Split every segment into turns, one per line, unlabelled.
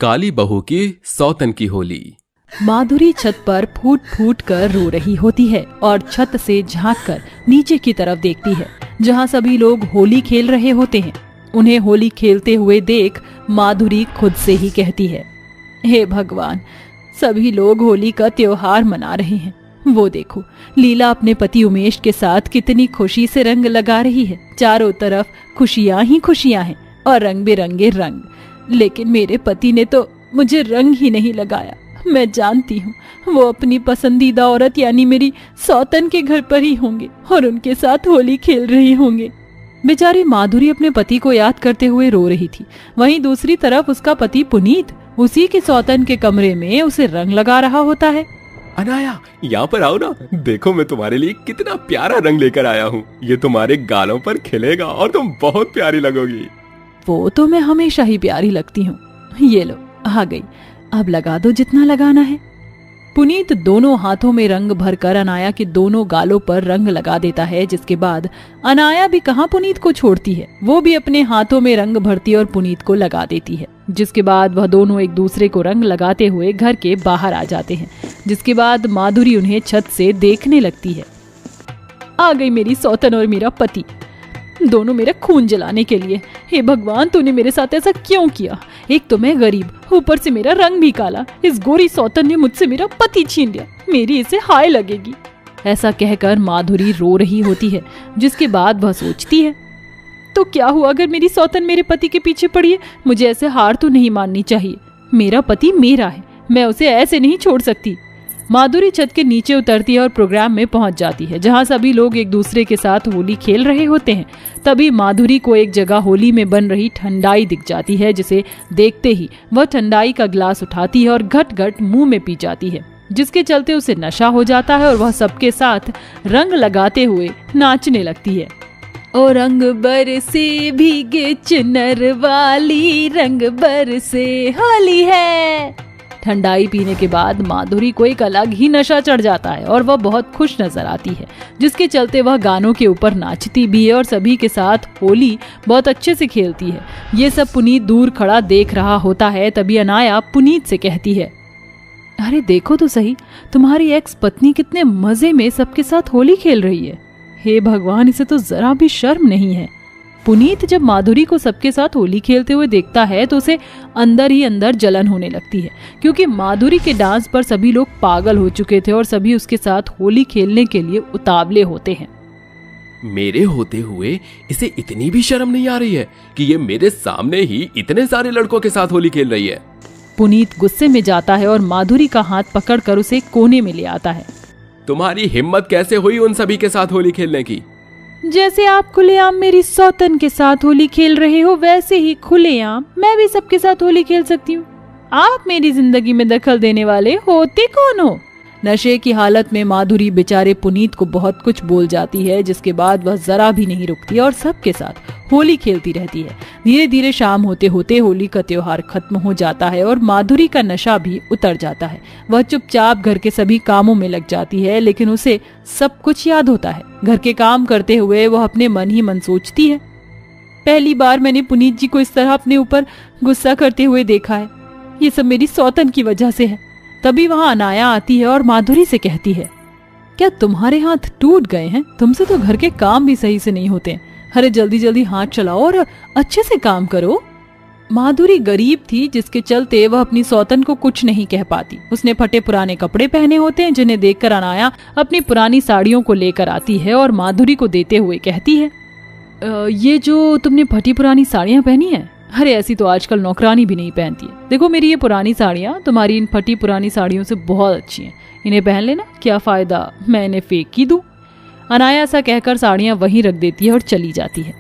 काली बहू की सौतन की होली।
माधुरी छत पर फूट फूट कर रो रही होती है और छत से झांक कर नीचे की तरफ देखती है जहां सभी लोग होली खेल रहे होते हैं। उन्हें होली खेलते हुए देख माधुरी खुद से ही कहती है, हे भगवान, सभी लोग होली का त्योहार मना रहे हैं। वो देखो, लीला अपने पति उमेश के साथ कितनी खुशी से रंग लगा रही है। चारों तरफ खुशियां ही खुशियां हैं और रंग बिरंगे रंग। लेकिन मेरे पति ने तो मुझे रंग ही नहीं लगाया। मैं जानती हूँ वो अपनी पसंदीदा औरत यानी मेरी सौतन के घर पर ही होंगे और उनके साथ होली खेल रही होंगे। बेचारी माधुरी अपने पति को याद करते हुए रो रही थी। वहीं दूसरी तरफ उसका पति पुनीत उसी के सौतन के कमरे में उसे रंग लगा रहा होता है।
अनाया, यहाँ पर आओ ना, देखो मैं तुम्हारे लिए कितना प्यारा रंग लेकर आया हूँ। ये तुम्हारे गालों पर खिलेगा और तुम बहुत प्यारी लगोगी।
वो तो मैं हमेशा ही प्यारी लगती हूँ। ये लो, आ गई, अब लगा दो जितना लगाना है। पुनीत दोनों हाथों में रंग भरकर अनाया के दोनों गालों पर रंग लगा देता है, जिसके बाद अनाया भी कहाँ पुनीत को छोड़ती है। वो भी अपने हाथों में रंग भरती और पुनीत को लगा देती है। जिसके बाद वह दोनों एक दूसरे को रंग लगाते हुए घर के बाहर आ जाते हैं। जिसके बाद माधुरी उन्हें छत से देखने लगती है। आ गई मेरी सौतन और मेरा पति, दोनों मेरा खून जलाने के लिए। हे भगवान, तूने मेरे साथ ऐसा क्यों किया? एक तो मैं गरीब, ऊपर से मेरा रंग भी काला। इस गोरी सौतन ने मुझसे मेरा पति छीन लिया। मेरी इसे हाय लगेगी। ऐसा कहकर माधुरी रो रही होती है। जिसके बाद वह सोचती है, तो क्या हुआ अगर मेरी सौतन मेरे पति के पीछे पड़ी है? मुझे ऐसे हार तो नहीं माननी चाहिए। मेरा पति मेरा है, मैं उसे ऐसे नहीं छोड़ सकती। माधुरी छत के नीचे उतरती है और प्रोग्राम में पहुंच जाती है जहां सभी लोग एक दूसरे के साथ होली खेल रहे होते हैं। तभी माधुरी को एक जगह होली में बन रही ठंडाई दिख जाती है, जिसे देखते ही वह ठंडाई का गिलास उठाती है और घट घट मुंह में पी जाती है, जिसके चलते उसे नशा हो जाता है और वह सबके साथ रंग लगाते हुए नाचने लगती है। ओ रंग बरसे भीगे चुनर वाली, रंग बरसे होली है। ठंडाई पीने के बाद माधुरी को एक अलग ही नशा चढ़ जाता है और वह बहुत खुश नजर आती है, जिसके चलते वह गानों के ऊपर नाचती भी है और सभी के साथ होली बहुत अच्छे से खेलती है। ये सब पुनीत दूर खड़ा देख रहा होता है। तभी अनाया पुनीत से कहती है, अरे देखो तो सही, तुम्हारी एक्स पत्नी कितने मजे में सबके साथ होली खेल रही है। हे भगवान, इसे तो जरा भी शर्म नहीं है। पुनीत जब माधुरी को सबके साथ होली खेलते हुए देखता है तो उसे अंदर ही अंदर जलन होने लगती है, क्योंकि माधुरी के डांस पर सभी लोग पागल हो चुके थे और सभी उसके साथ होली खेलने के लिए उतावले होते हैं।
मेरे होते हुए इसे इतनी भी शर्म नहीं आ रही है कि ये मेरे सामने ही इतने सारे लड़कों के साथ होली खेल रही है।
पुनीत गुस्से में जाता है और माधुरी का हाथ पकड़कर उसे कोने में ले आता है।
तुम्हारी हिम्मत कैसे हुई उन सभी के साथ होली खेलने की?
जैसे आप खुलेआम मेरी सौतन के साथ होली खेल रहे हो, वैसे ही खुलेआम मैं भी सबके साथ होली खेल सकती हूँ। आप मेरी जिंदगी में दखल देने वाले होते कौन हो? नशे की हालत में माधुरी बेचारे पुनीत को बहुत कुछ बोल जाती है, जिसके बाद वह जरा भी नहीं रुकती और सबके साथ होली खेलती रहती है। धीरे धीरे शाम होते होते होली का त्योहार खत्म हो जाता है और माधुरी का नशा भी उतर जाता है। वह चुपचाप घर के सभी कामों में लग जाती है, लेकिन उसे सब कुछ याद होता है। घर के काम करते हुए वह अपने मन ही मन सोचती है, पहली बार मैंने पुनीत जी को इस तरह अपने ऊपर गुस्सा करते हुए देखा है। ये सब मेरी सौतन की वजह से है। तभी वहाँ अनाया आती है और माधुरी से कहती है, क्या तुम्हारे हाथ टूट गए हैं? तुमसे तो घर के काम भी सही से नहीं होते। अरे जल्दी जल्दी हाथ चलाओ और अच्छे से काम करो। माधुरी गरीब थी, जिसके चलते वह अपनी सौतन को कुछ नहीं कह पाती। उसने फटे पुराने कपड़े पहने होते हैं, जिन्हें देखकर अनाया अपनी पुरानी साड़ियों को लेकर आती है और माधुरी को देते हुए कहती है, ये जो तुमने फटी पुरानी साड़ियाँ पहनी है, अरे ऐसी तो आजकल नौकरानी भी नहीं पहनती है। देखो मेरी ये पुरानी साड़ियाँ तुम्हारी इन फटी पुरानी साड़ियों से बहुत अच्छी हैं। इन्हें पहन लेना, क्या फायदा मैं इन्हें फेंक ही दूं। अनाया ऐसा कहकर साड़ियाँ वहीं रख देती है और चली जाती है।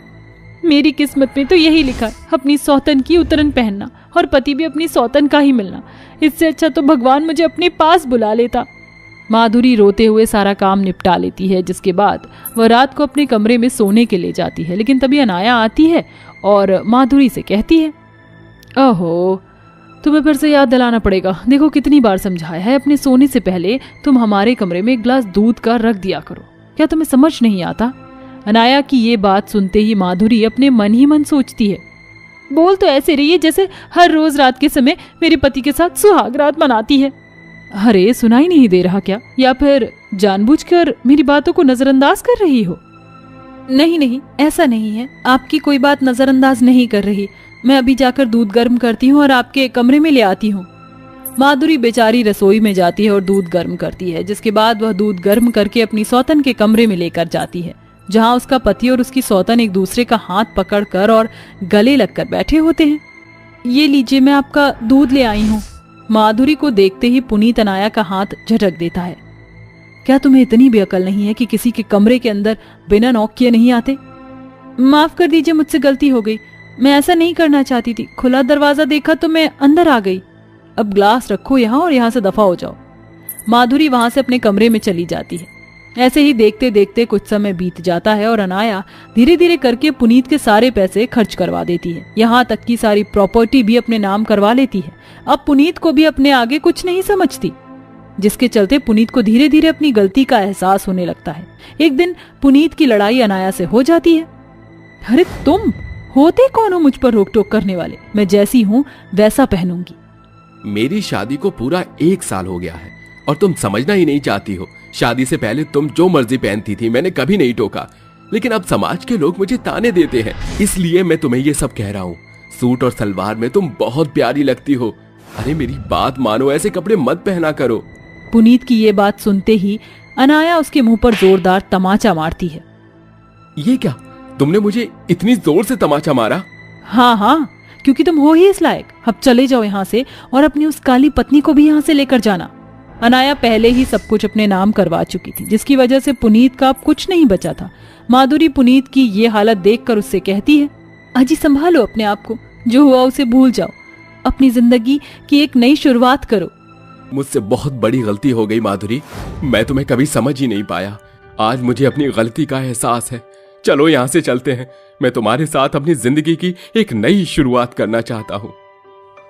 मेरी किस्मत में तो यही लिखा है, अपनी सौतन की उतरन पहनना और पति भी अपनी सौतन का ही मिलना। इससे अच्छा तो भगवान मुझे अपने पास बुला लेता। माधुरी रोते हुए सारा काम निपटा लेती है, जिसके बाद वह रात को अपने कमरे में सोने के लिए जाती है। लेकिन तभी अनाया आती है और माधुरी से कहती है, ओहो, तुम्हें फिर से याद दिलाना पड़ेगा। देखो कितनी बार समझाया है, अपने सोने से पहले तुम हमारे कमरे में एक गिलास दूध का रख दिया करो। क्या तुम्हें समझ नहीं आता? अनाया की ये बात सुनते ही माधुरी अपने मन ही मन सोचती है, बोल तो ऐसे रही है जैसे हर रोज रात के समय मेरे पति के साथ सुहाग रात मनाती है। अरे सुनाई नहीं दे रहा क्या, या फिर जानबूझकर मेरी बातों को नजरअंदाज कर रही हो? नहीं नहीं, ऐसा नहीं है, आपकी कोई बात नजरअंदाज नहीं कर रही। मैं अभी जाकर दूध गर्म करती हूँ और आपके कमरे में ले आती हूँ। माधुरी बेचारी रसोई में जाती है और दूध गर्म करती है, जिसके बाद वह दूध गर्म करके अपनी सौतन के कमरे में लेकर जाती है, जहाँ उसका पति और उसकी सौतन एक दूसरे का हाथ पकड़कर और गले लगकर बैठे होते हैं। ये लीजिए, मैं आपका दूध ले आई हूँ। माधुरी को देखते ही पुनीत अनाया का हाथ झटक देता है। क्या तुम्हें इतनी भी अकल नहीं है कि किसी के कमरे के अंदर बिना नॉक किए नहीं आते? माफ कर दीजिए, मुझसे गलती हो गई। मैं ऐसा नहीं करना चाहती थी। खुला दरवाजा देखा तो मैं अंदर आ गई। अब ग्लास रखो यहाँ और यहाँ से दफा हो जाओ। माधुरी वहां से अपने कमरे में चली जाती है। ऐसे ही देखते देखते कुछ समय बीत जाता है और अनाया धीरे धीरे करके पुनीत के सारे पैसे खर्च करवा देती है। यहाँ तक कि सारी प्रॉपर्टी भी अपने नाम करवा लेती है। अब पुनीत को भी अपने आगे कुछ नहीं समझती, जिसके चलते पुनीत को धीरे धीरे अपनी गलती का एहसास होने लगता है। एक दिन पुनीत की लड़ाई अनाया से हो जाती है। अरे तुम होते कौन हो मुझ पर रोक टोक करने वाले? मैं जैसी हूँ वैसा पहनूंगी।
मेरी शादी को पूरा 1 साल हो गया है और तुम समझना ही नहीं चाहती हो। शादी से पहले तुम जो मर्जी पहनती थी, मैंने कभी नहीं टोका, लेकिन अब समाज के लोग मुझे ताने देते हैं, इसलिए मैं तुम्हें ये सब कह रहा हूँ। सूट और सलवार में तुम बहुत प्यारी लगती हो। अरे मेरी बात मानो, ऐसे कपड़े मत पहना करो।
पुनीत की ये बात सुनते ही अनाया उसके मुंह पर जोरदार तमाचा मारती है।
ये क्या, तुमने मुझे इतनी जोर से तमाचा मारा?
हाँ हाँ, क्योंकि तुम हो ही इस लायक। अब चले जाओ यहाँ से और अपनी उस काली पत्नी को भी यहाँ से लेकर जाना। अनाया पहले ही सब कुछ अपने नाम करवा चुकी थी, जिसकी वजह से पुनीत का अब कुछ नहीं बचा था। माधुरी पुनीत की ये हालत देखकर उससे कहती है, अजी संभालो अपने आप को, जो हुआ उसे भूल जाओ, अपनी जिंदगी की एक नई शुरुआत करो।
मुझसे बहुत बड़ी गलती हो गई माधुरी, मैं तुम्हें कभी समझ ही नहीं पाया। आज मुझे अपनी गलती का एहसास है। चलो यहाँ से चलते हैं, मैं तुम्हारे साथ अपनी जिंदगी की एक नई शुरुआत करना चाहता हूँ।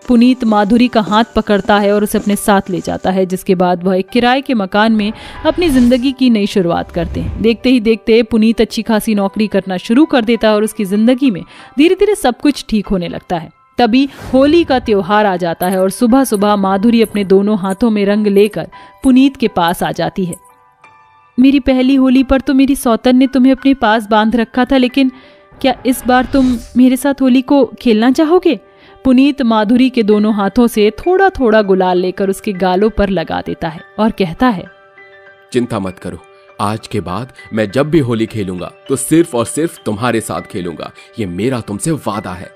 पुनीत माधुरी का हाथ पकड़ता है और उसे अपने साथ ले जाता है, जिसके बाद वह एक किराए के मकान में अपनी जिंदगी की नई शुरुआत करते हैं। देखते ही देखते पुनीत अच्छी खासी नौकरी करना शुरू कर देता है और उसकी जिंदगी में धीरे धीरे सब कुछ ठीक होने लगता है। तभी होली का त्योहार आ जाता है और सुबह सुबह माधुरी अपने दोनों हाथों में रंग लेकर पुनीत के पास आ जाती है। मेरी पहली होली पर तो मेरी सौतन ने तुम्हें अपने पास बांध रखा था, लेकिन क्या इस बार तुम मेरे साथ होली को खेलना चाहोगे? पुनीत माधुरी के दोनों हाथों से थोड़ा थोड़ा गुलाल लेकर उसके गालों पर लगा देता है और कहता है,
चिंता मत करो, आज के बाद मैं जब भी होली खेलूंगा तो सिर्फ और सिर्फ तुम्हारे साथ खेलूंगा, ये मेरा तुमसे वादा है।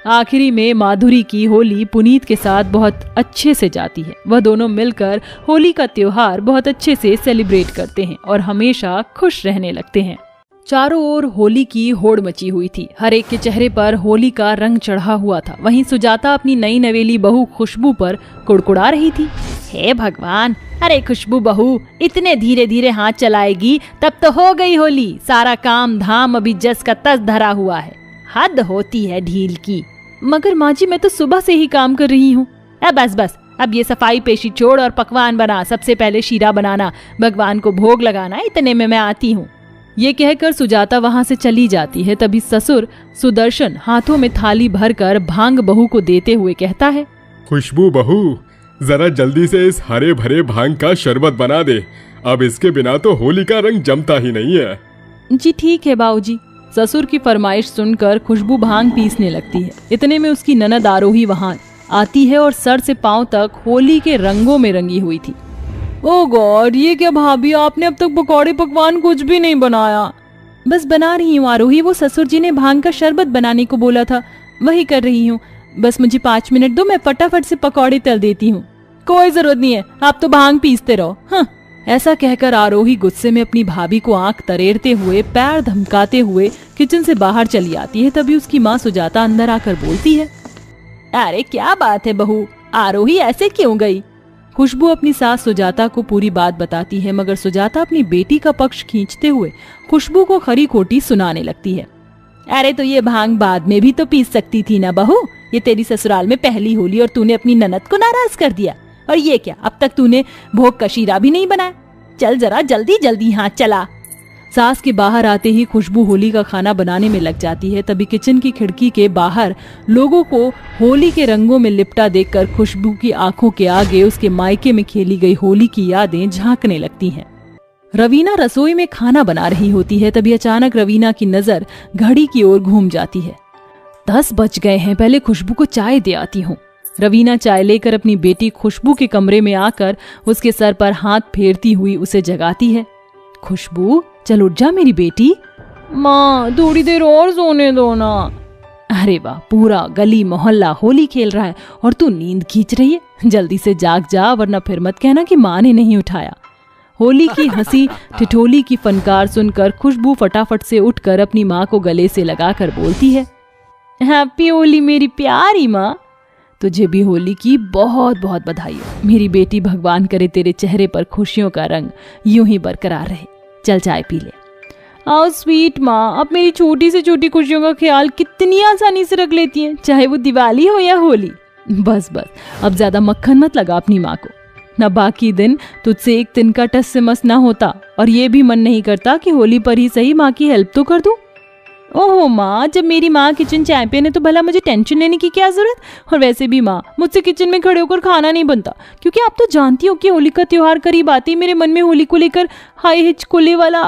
आखिरी में माधुरी की होली पुनीत के साथ बहुत अच्छे से जाती है। वह दोनों मिलकर होली का त्योहार बहुत अच्छे से सेलिब्रेट करते हैं और हमेशा खुश रहने लगते हैं। चारों ओर होली की होड़ मची हुई थी। हर एक के चेहरे पर होली का रंग चढ़ा हुआ था। वहीं सुजाता अपनी नई नवेली बहू खुशबू पर कुड़कुड़ा रही थी। हे भगवान, अरे खुशबू बहू, इतने धीरे धीरे हाथ चलाएगी तब तो हो गई होली। सारा काम धाम अभी जस का तस धरा हुआ है, हद होती है ढील की। मगर माँ जी, मैं तो सुबह से ही काम कर रही हूँ। बस बस, अब ये सफाई पेशी छोड़ और पकवान बना। सबसे पहले शीरा बनाना, भगवान को भोग लगाना, इतने में मैं आती हूँ। ये कहकर सुजाता वहाँ से चली जाती है। तभी ससुर सुदर्शन हाथों में थाली भरकर भांग बहू को देते हुए कहता है,
खुशबू बहू, जरा जल्दी से इस हरे भरे भांग का शरबत बना दे। अब इसके बिना तो होली का रंग जमता ही नहीं है।
जी ठीक है बाबूजी। ससुर की फरमाइश सुनकर खुशबू भांग पीसने लगती है। इतने में उसकी ननद आरोही वहाँ आती है और सर से पांव तक होली के रंगों में रंगी हुई थी। ओ गॉड, ये क्या भाभी, आपने अब तक पकौड़े पकवान कुछ भी नहीं बनाया। बस बना रही हूँ आरोही, वो ससुर जी ने भांग का शरबत बनाने को बोला था, वही कर रही हूँ। बस मुझे 5 मिनट दो, मैं फटाफट से पकौड़े तल देती हूँ। कोई जरूरत नहीं है, आप तो भांग पीसते रहो। हाँ, ऐसा कहकर आरोही गुस्से में अपनी भाभी को आंख तरेरते हुए, पैर धमकाते हुए किचन से बाहर चली आती है। तभी उसकी माँ सुजाता अंदर आकर बोलती है, अरे क्या बात है बहू, आरोही ऐसे क्यों गई? खुशबू अपनी सास सुजाता को पूरी बात बताती है, मगर सुजाता अपनी बेटी का पक्ष खींचते हुए खुशबू को खरी खोटी सुनाने लगती है। अरे तो ये भांग बाद में भी तो पीस सकती थी ना बहू, ये तेरी ससुराल में पहली होली और तूने अपनी ननद को नाराज कर दिया। और ये क्या, अब तक तूने भोग का शीरा भी नहीं बनाया? चल जरा जल्दी जल्दी हाथ चला। सास के बाहर आते ही खुशबू होली का खाना बनाने में लग जाती है। तभी किचन की खिड़की के बाहर लोगों को होली के रंगों में लिपटा देखकर खुशबू की आंखों के आगे उसके मायके में खेली गई होली की यादें झांकने लगती हैं। रवीना रसोई में खाना बना रही होती है। तभी अचानक रवीना की नजर घड़ी की ओर घूम जाती है। 10 बज गए हैं, पहले खुशबू को चाय दे आती हूँ। रवीना चाय लेकर अपनी बेटी खुशबू के कमरे में आकर उसके सर पर हाथ फेरती हुई उसे जगाती है। खुशबू, चल उठ जा मेरी बेटी। माँ, थोड़ी देर और सोने दो ना। अरे वाह, पूरा गली मोहल्ला होली खेल रहा है और तू नींद खींच रही है। जल्दी से जाग जा, वरना फिर मत कहना कि माँ ने नहीं उठाया। होली की हंसी ठिठोली की फनकार सुनकर खुशबू फटाफट से उठकर अपनी माँ को गले से लगाकर बोलती है, हैप्पी होली मेरी प्यारी माँ। तुझे भी होली की बहुत बहुत बधाई हो मेरी बेटी। भगवान करे तेरे चेहरे पर खुशियों का रंग यूं ही बरकरार रहे। चल चाय पी ले। आओ स्वीट माँ, अब मेरी छोटी से छोटी खुशियों का ख्याल कितनी आसानी से रख लेती हैं, चाहे वो दिवाली हो या होली। बस बस, अब ज्यादा मक्खन मत लगा अपनी माँ को। न बाकी दिन तुझसे एक दिन का टस से मस ना होता, और ये भी मन नहीं करता कि होली पर ही सही माँ की हेल्प तो कर दूं। ओहो माँ, जब मेरी माँ किचन चैंपियन है तो भला मुझे टेंशन लेने की क्या जरूरत। और वैसे भी माँ, मुझसे किचन में खड़े होकर खाना नहीं बनता, क्योंकि आप तो जानती हो कि होली का त्योहार करीब आती, मेरे मन में होली को लेकर हाई हिचकोले वाला।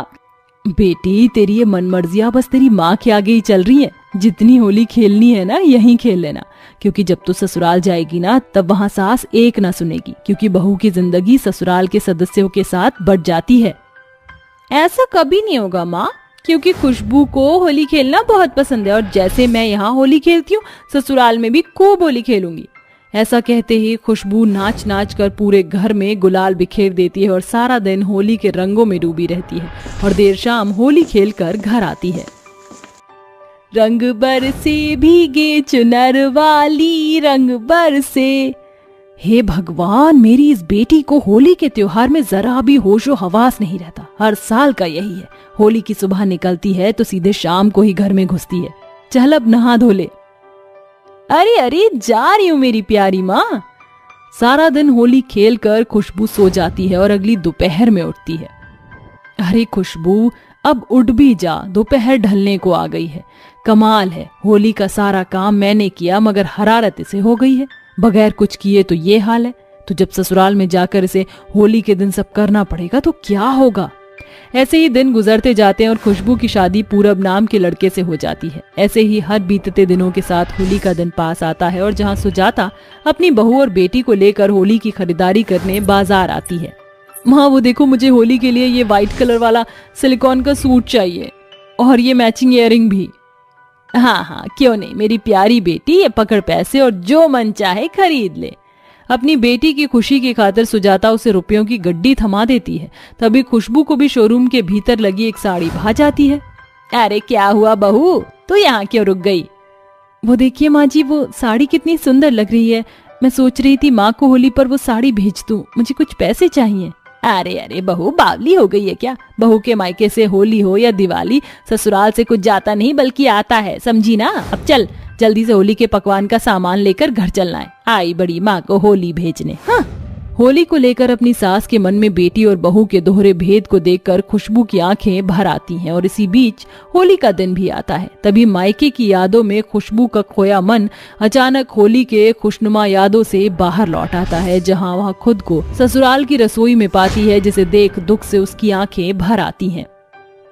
बेटी, तेरी ये मन मर्जियां बस तेरी माँ के आगे ही चल रही है। जितनी होली खेलनी है ना, यहीं खेल लेना, क्योंकि जब तू ससुराल जाएगी ना, तब वहाँ सास एक ना सुनेगी, क्योंकि बहू की जिंदगी ससुराल के सदस्यों के साथ बढ़ जाती है। ऐसा कभी नहीं होगा माँ, क्योंकि खुशबू को होली खेलना बहुत पसंद है, और जैसे मैं यहाँ होली खेलती हूँ, ससुराल में भी खूब होली खेलूंगी। ऐसा कहते ही खुशबू नाच नाच कर पूरे घर में गुलाल बिखेर देती है और सारा दिन होली के रंगों में डूबी रहती है, और देर शाम होली खेलकर घर आती है। रंग बरसे भीगे चुनर वाली, रंग बरसे। हे भगवान, मेरी इस बेटी को होली के त्योहार में जरा भी होशो हवास नहीं रहता। हर साल का यही है, होली की सुबह निकलती है तो सीधे शाम को ही घर में घुसती है। चल अब नहा धो ले। अरे अरे, जा रही हूँ मेरी प्यारी माँ। सारा दिन होली खेल कर खुशबू सो जाती है और अगली दोपहर में उठती है। अरे खुशबू, अब उठ भी जा, दोपहर ढलने को आ गई है। कमाल है, होली का सारा काम मैंने किया, मगर हरारत इसे हो गई है। बगैर कुछ किए तो ये हाल है, तो जब ससुराल में जाकर इसे होली के दिन सब करना पड़ेगा तो क्या होगा। ऐसे ही दिन गुजरते जाते हैं और खुशबू की शादी पूरब नाम के लड़के से हो जाती है। ऐसे ही हर बीतते दिनों के साथ होली का दिन पास आता है, और जहाँ सुजाता अपनी बहू और बेटी को लेकर होली की खरीदारी करने बाजार आती है। माँ, वो देखो, मुझे होली के लिए ये व्हाइट कलर वाला सिलिकॉन का सूट चाहिए, और ये मैचिंग इयररिंग भी। हाँ हाँ, क्यों नहीं मेरी प्यारी बेटी, ये पकड़ पैसे और जो मन चाहे खरीद ले। अपनी बेटी की खुशी की खातिर सुजाता उसे रुपयों की गड्डी थमा देती है। तभी खुशबू को भी शोरूम के भीतर लगी एक साड़ी भा जाती है। अरे क्या हुआ बहू, तू यहाँ क्यों रुक गई? वो देखिए माँ जी, वो साड़ी कितनी सुंदर लग रही है। मैं सोच रही थी माँ को होली पर वो साड़ी भेज दूं, मुझे कुछ पैसे चाहिए। अरे अरे बहू, बावली हो गई है क्या? बहू के मायके से होली हो या दिवाली, ससुराल से कुछ जाता नहीं बल्कि आता है, समझी ना। अब चल, जल्दी से होली के पकवान का सामान लेकर घर चलना है। आई बड़ी माँ को होली भेजने। हाँ, होली को लेकर अपनी सास के मन में बेटी और बहू के दोहरे भेद को देखकर खुशबू की आंखें भर आती हैं, और इसी बीच होली का दिन भी आता है। तभी मायके की यादों में खुशबू का खोया मन अचानक होली के खुशनुमा यादों से बाहर लौट आता है, जहां वह खुद को ससुराल की रसोई में पाती है, जिसे देख दुख से उसकी आंखें भर आती हैं।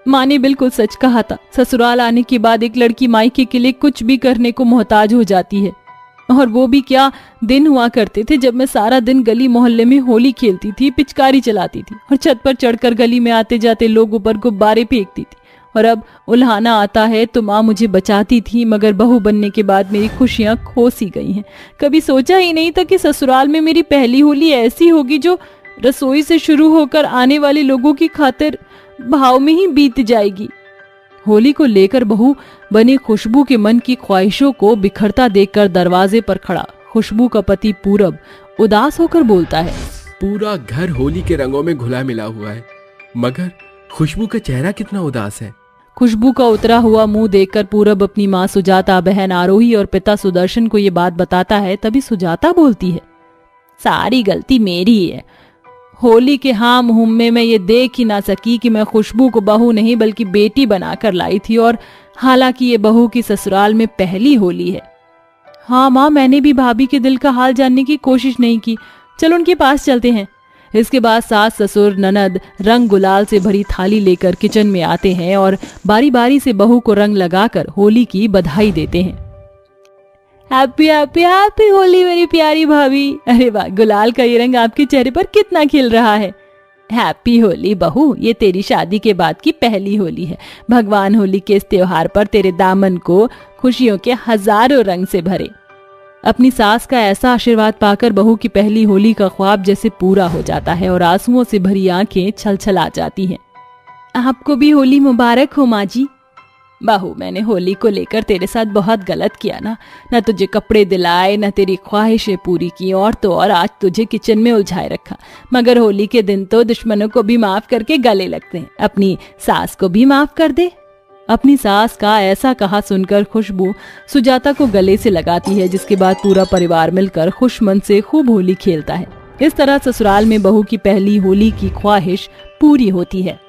माँ ने बिल्कुल सच कहा था, ससुराल आने के बाद एक लड़की मायके के लिए कुछ भी करने को मोहताज हो जाती है। और वो भी क्या दिन हुआ करते थे जब मैं सारा दिन गली मोहल्ले में होली खेलती थी, पिचकारी चलाती थी, और छत पर चढ़कर गली में आते जाते लोगों पर गुब्बारे फेंकती थी। और अब उल्हाना आता है तो माँ मुझे बचाती थी, मगर बहू बनने के बाद मेरी खुशियां खो सी गई हैं। कभी सोचा ही नहीं था कि ससुराल में मेरी पहली होली ऐसी होगी जो रसोई से शुरू होकर आने वाले लोगों की खातिर भाव में ही बीत जाएगी। होली को लेकर बहू बनी खुशबू के मन की ख्वाहिशों को बिखरता देखकर दरवाजे पर खड़ा खुशबू का पति पूरब उदास होकर बोलता है,
पूरा घर होली के रंगों में घुला मिला हुआ है, मगर खुशबू का चेहरा कितना उदास है।
खुशबू का उतरा हुआ मुंह देखकर पूरब अपनी माँ सुजाता, बहन आरोही और पिता सुदर्शन को ये बात बताता है। तभी सुजाता बोलती है, सारी गलती मेरी है। होली के हाम हुम में मैं ये देख ही ना सकी कि मैं खुशबू को बहू नहीं बल्कि बेटी बनाकर लाई थी, और हालांकि ये बहू की ससुराल में पहली होली है। हाँ माँ, मैंने भी भाभी के दिल का हाल जानने की कोशिश नहीं की। चलो उनके पास चलते हैं। इसके बाद सास ससुर ननद रंग गुलाल से भरी थाली लेकर किचन में आते हैं और बारी बारी से बहू को रंग लगाकर होली की बधाई देते हैं। हैप्पी हैप्पी हैप्पी होली मेरी प्यारी भाभी। अरे वाह, गुलाल का ये रंग आपके चेहरे पर कितना खिल रहा है। हैप्पी होली बहू, ये तेरी शादी के बाद की पहली होली है। भगवान होली के इस त्योहार पर तेरे दामन को खुशियों के हजारों रंग से भरे। अपनी सास का ऐसा आशीर्वाद पाकर बहू की पहली होली का ख्वाब जैसे पूरा हो जाता है और आंसुओं से भरी आंखें छलछला जाती हैं। आपको भी होली मुबारक हो माँ जी। बहू, मैंने होली को लेकर तेरे साथ बहुत गलत किया ना। न तुझे कपड़े दिलाए, न तेरी ख्वाहिशें पूरी की, और तो और आज तुझे किचन में उलझाए रखा। मगर होली के दिन तो दुश्मनों को भी माफ करके गले लगते हैं। अपनी सास को भी माफ कर दे। अपनी सास का ऐसा कहा सुनकर खुशबू सुजाता को गले से लगाती है, जिसके बाद पूरा परिवार मिलकर खुश मन से खूब होली खेलता है। इस तरह ससुराल में बहू की पहली होली की ख्वाहिश पूरी होती है।